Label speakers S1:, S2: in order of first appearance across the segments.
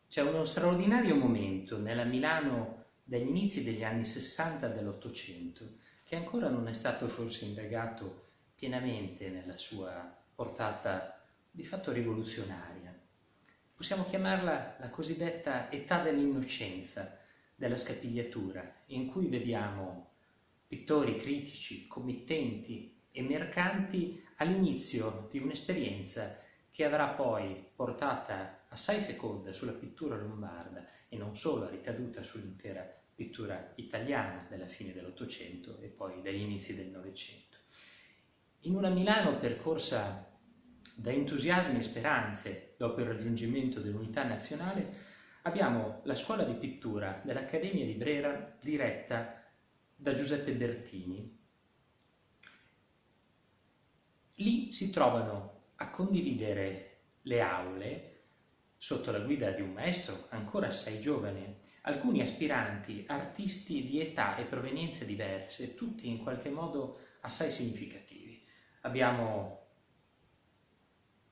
S1: C'è uno straordinario momento nella Milano degli inizi degli anni 60 dell'Ottocento che ancora non è stato forse indagato pienamente nella sua portata di fatto rivoluzionaria. Possiamo chiamarla la cosiddetta età dell'innocenza della Scapigliatura, in cui vediamo pittori, critici, committenti e mercanti all'inizio di un'esperienza che avrà poi portata assai feconda sulla pittura lombarda e non solo, ricaduta sull'intera pittura italiana della fine dell'Ottocento e poi dagli inizi del Novecento. In una Milano percorsa da entusiasmi e speranze dopo il raggiungimento dell'unità nazionale, abbiamo la scuola di pittura dell'Accademia di Brera diretta da Giuseppe Bertini. Lì si trovano a condividere le aule, sotto la guida di un maestro ancora assai giovane, alcuni aspiranti artisti di età e provenienze diverse, tutti in qualche modo assai significativi. Abbiamo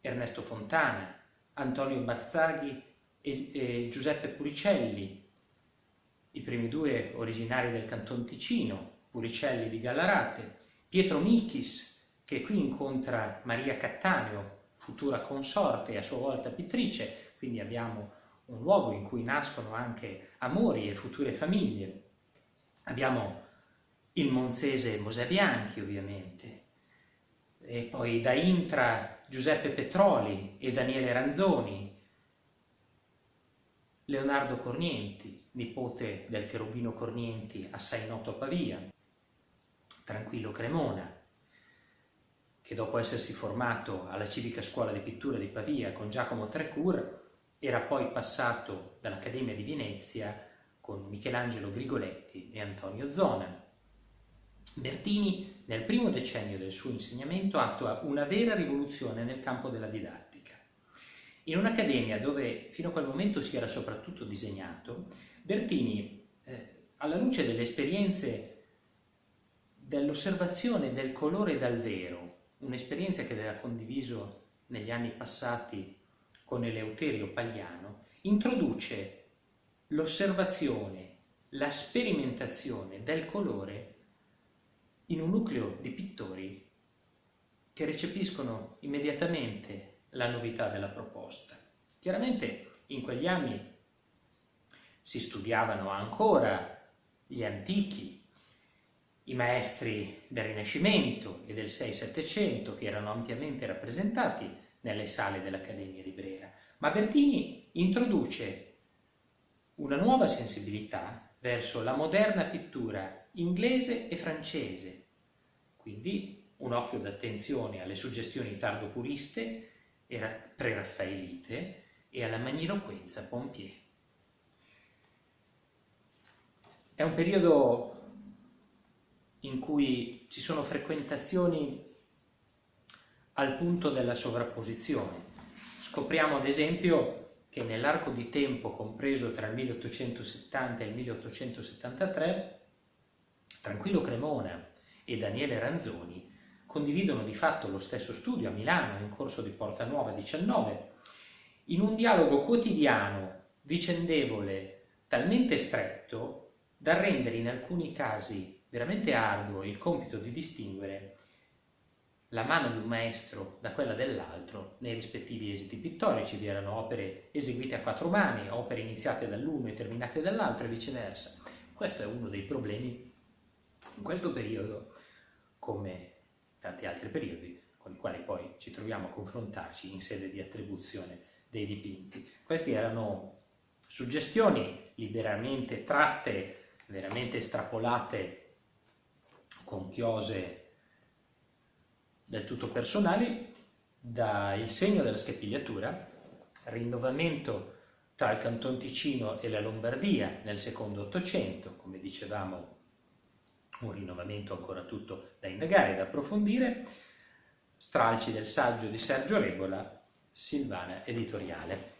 S1: Ernesto Fontana, Antonio Barzaghi e Giuseppe Puricelli, i primi due originari del Canton Ticino, Puricelli di Gallarate, Pietro Michis, che qui incontra Maria Cattaneo, futura consorte e a sua volta pittrice, quindi abbiamo un luogo in cui nascono anche amori e future famiglie. Abbiamo il monzese Mosè Bianchi, ovviamente, e poi da Intra Giuseppe Petroli e Daniele Ranzoni, Leonardo Cornienti, nipote del cherubino Cornienti, assai noto a Pavia, Tranquillo Cremona, che dopo essersi formato alla Civica Scuola di Pittura di Pavia con Giacomo Trécourt, era poi passato dall'Accademia di Venezia con Michelangelo Grigoletti e Antonio Zona. Bertini, nel primo decennio del suo insegnamento, attua una vera rivoluzione nel campo della didattica. In un'accademia dove fino a quel momento si era soprattutto disegnato, Bertini, alla luce delle esperienze dell'osservazione del colore dal vero, un'esperienza che aveva condiviso negli anni passati con Eleuterio Pagliano, introduce l'osservazione, la sperimentazione del colore in un nucleo di pittori che recepiscono immediatamente la novità della proposta. Chiaramente in quegli anni si studiavano ancora gli antichi, i maestri del Rinascimento e del 6-700 che erano ampiamente rappresentati nelle sale dell'Accademia di Brera, ma Bertini introduce una nuova sensibilità verso la moderna pittura inglese e francese, quindi un occhio d'attenzione alle suggestioni tardopuriste e preraffaelite e alla magniloquenza Pompier. È un periodo in cui ci sono frequentazioni al punto della sovrapposizione. Scopriamo ad esempio che nell'arco di tempo compreso tra il 1870 e il 1873 Tranquillo Cremona e Daniele Ranzoni condividono di fatto lo stesso studio a Milano in corso di Porta Nuova 19, in un dialogo quotidiano, vicendevole, talmente stretto da rendere in alcuni casi veramente arduo il compito di distinguere la mano di un maestro da quella dell'altro nei rispettivi esiti pittorici. Vi erano opere eseguite a quattro mani, opere iniziate dall'uno e terminate dall'altro e viceversa. Questo è uno dei problemi in questo periodo, come tanti altri periodi con i quali poi ci troviamo a confrontarci in sede di attribuzione dei dipinti. Queste erano suggestioni liberamente tratte, veramente estrapolate con chiose del tutto personali dal segno della Scapigliatura, rinnovamento tra il Canton Ticino e la Lombardia nel secondo Ottocento, come dicevamo, un rinnovamento ancora tutto da indagare e da approfondire, stralci del saggio di Sergio Regola, Silvana Editoriale.